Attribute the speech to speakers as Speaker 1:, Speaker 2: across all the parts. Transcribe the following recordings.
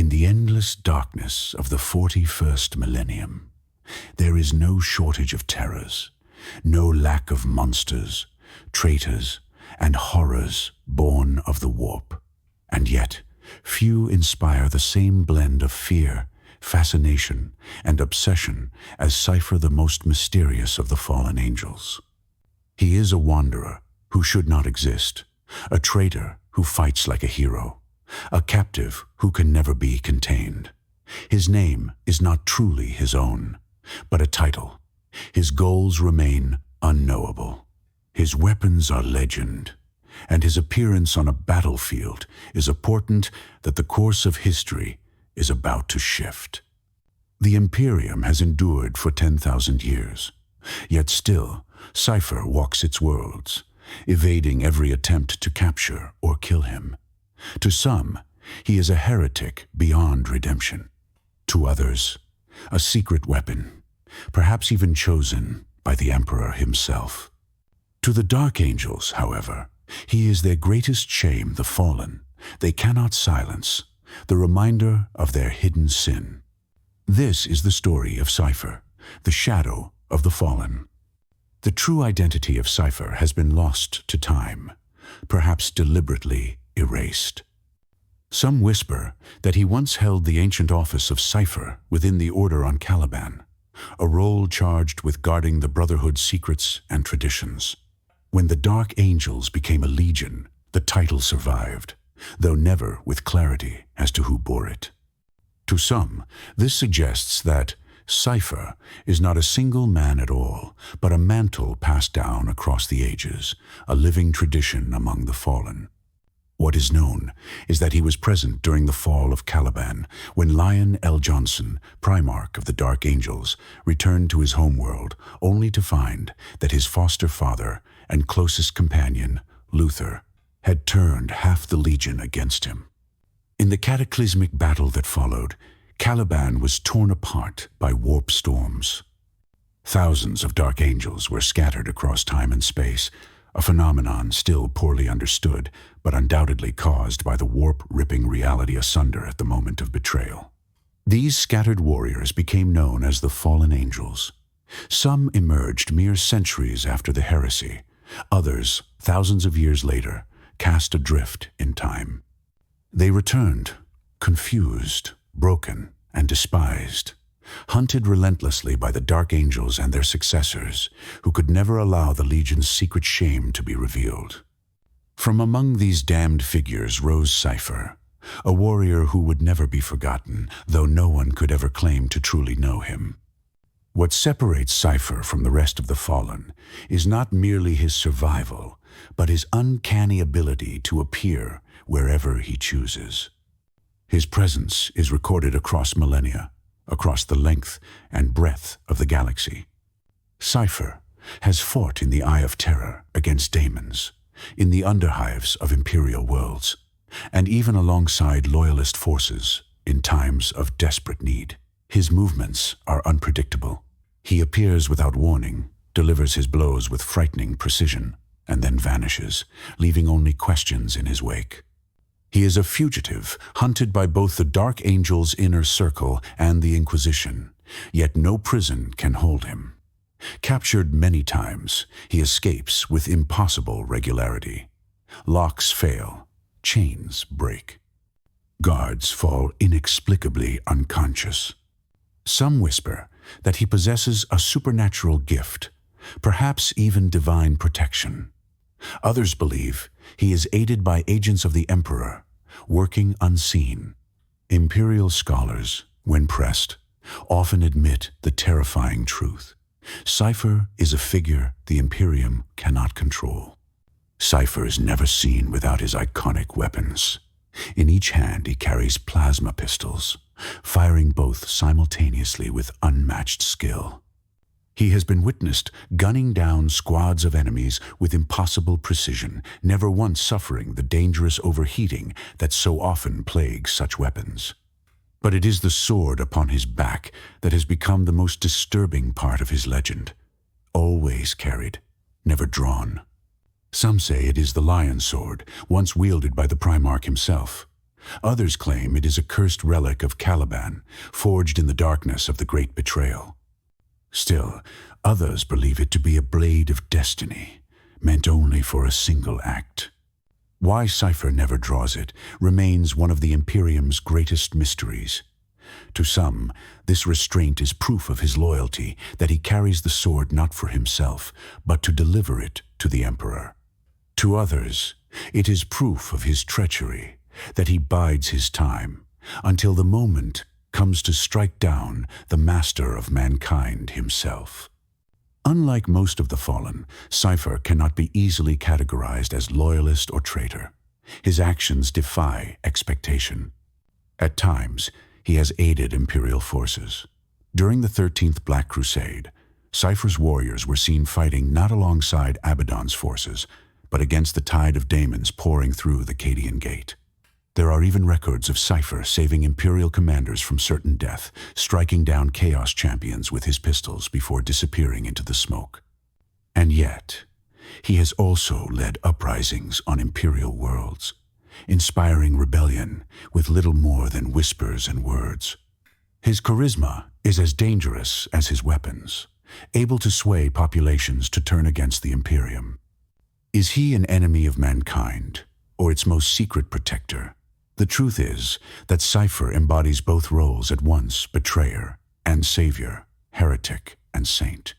Speaker 1: In the endless darkness of the 41st millennium, there is no shortage of terrors, no lack of monsters, traitors, and horrors born of the warp. And yet, few inspire the same blend of fear, fascination, and obsession as Cypher, the most mysterious of the fallen angels. He is a wanderer who should not exist, a traitor who fights like a hero, a captive who can never be contained. His name is not truly his own, but a title. His goals remain unknowable. His weapons are legend, and his appearance on a battlefield is a portent that the course of history is about to shift. The Imperium has endured for 10,000 years, yet still Cypher walks its worlds, evading every attempt to capture or kill him. To some, he is a heretic beyond redemption. To others, a secret weapon, perhaps even chosen by the Emperor himself. To the Dark Angels, however, he is their greatest shame, the fallen. They cannot silence, the reminder of their hidden sin. This is the story of Cypher, the shadow of the fallen. The true identity of Cypher has been lost to time, perhaps deliberately erased. Some whisper that he once held the ancient office of Cypher within the Order on Caliban, a role charged with guarding the Brotherhood's secrets and traditions. When the Dark Angels became a legion, the title survived, though never with clarity as to who bore it. To some, this suggests that Cypher is not a single man at all, but a mantle passed down across the ages, a living tradition among the fallen. What is known is that he was present during the fall of Caliban, when Lion L. Johnson, Primarch of the Dark Angels, returned to his homeworld, only to find that his foster father and closest companion, Luther, had turned half the legion against him. In the cataclysmic battle that followed, Caliban was torn apart by warp storms. Thousands of Dark Angels were scattered across time and space, a phenomenon still poorly understood, but undoubtedly caused by the warp-ripping reality asunder at the moment of betrayal. These scattered warriors became known as the Fallen Angels. Some emerged mere centuries after the heresy. Others, thousands of years later, cast adrift in time. They returned, confused, broken, and despised, hunted relentlessly by the Dark Angels and their successors, who could never allow the Legion's secret shame to be revealed. From among these damned figures rose Cypher, a warrior who would never be forgotten, though no one could ever claim to truly know him. What separates Cypher from the rest of the fallen is not merely his survival, but his uncanny ability to appear wherever he chooses. His presence is recorded across millennia, across the length and breadth of the galaxy. Cypher has fought in the Eye of Terror against daemons, in the underhives of imperial worlds, and even alongside loyalist forces in times of desperate need. His movements are unpredictable. He appears without warning, delivers his blows with frightening precision, and then vanishes, leaving only questions in his wake. He is a fugitive, hunted by both the Dark Angels' inner circle and the Inquisition, yet no prison can hold him. Captured many times, he escapes with impossible regularity. Locks fail, chains break. Guards fall inexplicably unconscious. Some whisper that he possesses a supernatural gift, perhaps even divine protection. Others believe he is aided by agents of the Emperor, working unseen. Imperial scholars, when pressed, often admit the terrifying truth. Cypher is a figure the Imperium cannot control. Cypher is never seen without his iconic weapons. In each hand he carries plasma pistols, firing both simultaneously with unmatched skill. He has been witnessed gunning down squads of enemies with impossible precision, never once suffering the dangerous overheating that so often plagues such weapons. But it is the sword upon his back that has become the most disturbing part of his legend. Always carried, never drawn. Some say it is the lion sword, once wielded by the Primarch himself. Others claim it is a cursed relic of Caliban, forged in the darkness of the Great Betrayal. Still, others believe it to be a blade of destiny, meant only for a single act. Why Cypher never draws it remains one of the Imperium's greatest mysteries. To some, this restraint is proof of his loyalty, that he carries the sword not for himself, but to deliver it to the Emperor. To others, it is proof of his treachery, that he bides his time, until the moment comes to strike down the master of mankind himself. Unlike most of the fallen, Cypher cannot be easily categorized as loyalist or traitor. His actions defy expectation. At times, he has aided Imperial forces. During the 13th Black Crusade, Cypher's warriors were seen fighting not alongside Abaddon's forces, but against the tide of daemons pouring through the Cadian Gate. There are even records of Cypher saving Imperial commanders from certain death, striking down Chaos champions with his pistols before disappearing into the smoke. And yet, he has also led uprisings on Imperial worlds, inspiring rebellion with little more than whispers and words. His charisma is as dangerous as his weapons, able to sway populations to turn against the Imperium. Is he an enemy of mankind, or its most secret protector? The truth is that Cypher embodies both roles at once, betrayer and savior, heretic and saint.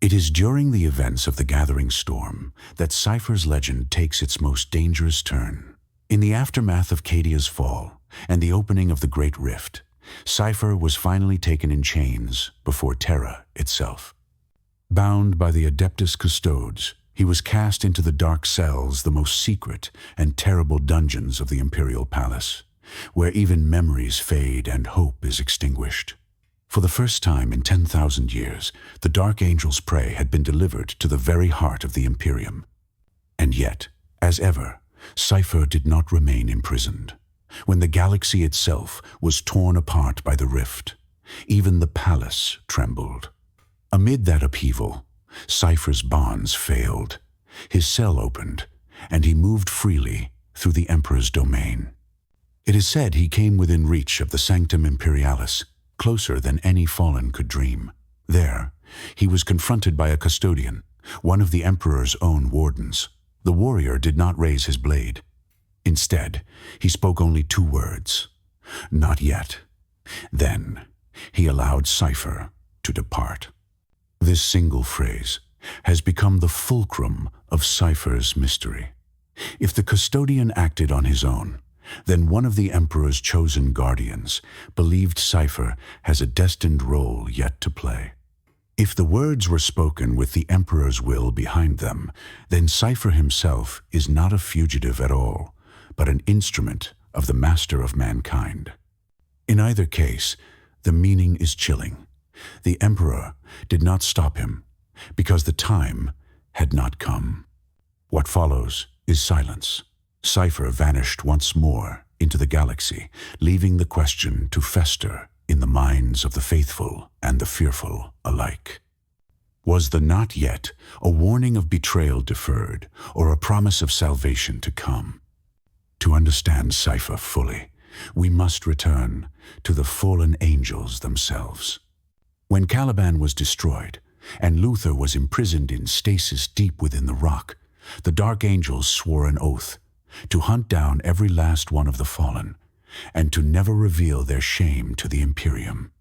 Speaker 1: It is during the events of the Gathering Storm that Cypher's legend takes its most dangerous turn. In the aftermath of Cadia's fall and the opening of the Great Rift, Cypher was finally taken in chains before Terra itself. Bound by the Adeptus Custodes, he was cast into the dark cells, the most secret and terrible dungeons of the Imperial Palace, where even memories fade and hope is extinguished. For the first time in 10,000 years, the Dark Angel's prey had been delivered to the very heart of the Imperium. And yet, as ever, Cypher did not remain imprisoned. When the galaxy itself was torn apart by the rift, even the palace trembled. Amid that upheaval, Cypher's bonds failed. His cell opened, and he moved freely through the Emperor's domain. It is said he came within reach of the Sanctum Imperialis, closer than any fallen could dream. There, he was confronted by a custodian, one of the Emperor's own wardens. The warrior did not raise his blade. Instead, he spoke only 2 words: "Not yet." Then, he allowed Cypher to depart. This single phrase has become the fulcrum of Cypher's mystery. If the custodian acted on his own, then one of the Emperor's chosen guardians believed Cypher has a destined role yet to play. If the words were spoken with the Emperor's will behind them, then Cypher himself is not a fugitive at all, but an instrument of the master of mankind. In either case, the meaning is chilling. The Emperor did not stop him, because the time had not come. What follows is silence. Cypher vanished once more into the galaxy, leaving the question to fester in the minds of the faithful and the fearful alike. Was the not yet a warning of betrayal deferred, or a promise of salvation to come? To understand Cypher fully, we must return to the fallen angels themselves. When Caliban was destroyed, and Luther was imprisoned in stasis deep within the rock, the Dark Angels swore an oath to hunt down every last one of the fallen, and to never reveal their shame to the Imperium.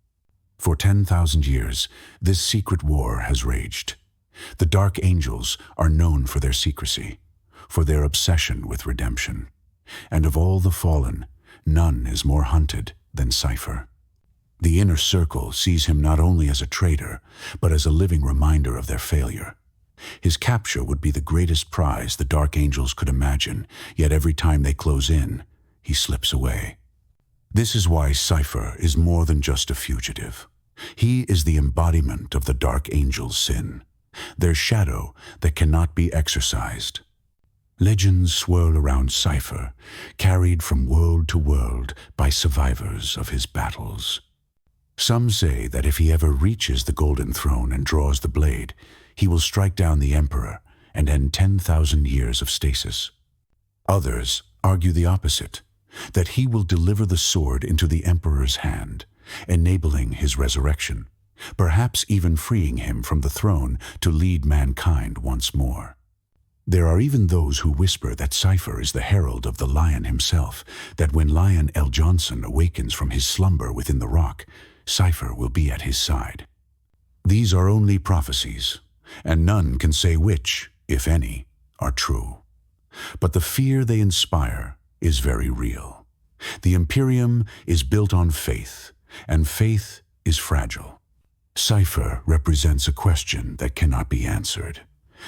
Speaker 1: For 10,000 years, this secret war has raged. The Dark Angels are known for their secrecy, for their obsession with redemption. And of all the fallen, none is more hunted than Cypher. The Inner Circle sees him not only as a traitor, but as a living reminder of their failure. His capture would be the greatest prize the Dark Angels could imagine, yet every time they close in, he slips away. This is why Cypher is more than just a fugitive. He is the embodiment of the Dark Angels' sin, their shadow that cannot be exorcised. Legends swirl around Cypher, carried from world to world by survivors of his battles. Some say that if he ever reaches the Golden Throne and draws the blade, he will strike down the Emperor and end 10,000 years of stasis. Others argue the opposite, that he will deliver the sword into the Emperor's hand, enabling his resurrection, perhaps even freeing him from the throne to lead mankind once more. There are even those who whisper that Cypher is the herald of the Lion himself, that when Lion L. Johnson awakens from his slumber within the rock, Cypher will be at his side. These are only prophecies, and none can say which, if any, are true. But the fear they inspire is very real. The Imperium is built on faith, and faith is fragile. Cypher represents a question that cannot be answered,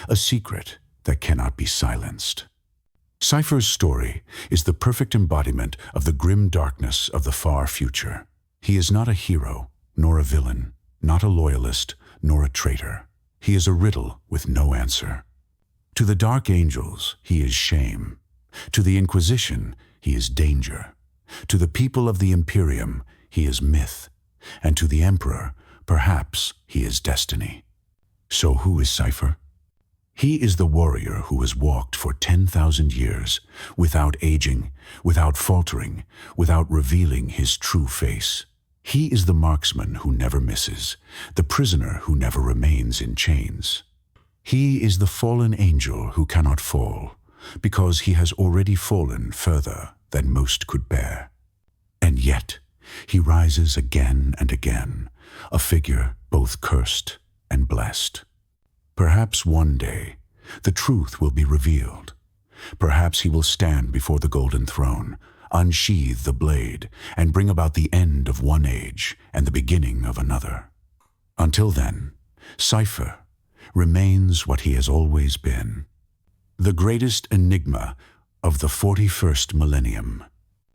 Speaker 1: a secret that cannot be silenced. Cypher's story is the perfect embodiment of the grim darkness of the far future. He is not a hero, nor a villain, not a loyalist, nor a traitor. He is a riddle with no answer. To the dark angels, he is shame. To the Inquisition, he is danger. To the people of the Imperium, he is myth. And to the Emperor, perhaps he is destiny. So who is Cypher? He is the warrior who has walked for 10,000 years, without aging, without faltering, without revealing his true face. He is the marksman who never misses, the prisoner who never remains in chains. He is the fallen angel who cannot fall, because he has already fallen further than most could bear. And yet, he rises again and again, a figure both cursed and blessed. Perhaps one day, the truth will be revealed. Perhaps he will stand before the golden throne, unsheathe the blade, and bring about the end of one age and the beginning of another. Until then, Cypher remains what he has always been, the greatest enigma of the 41st millennium.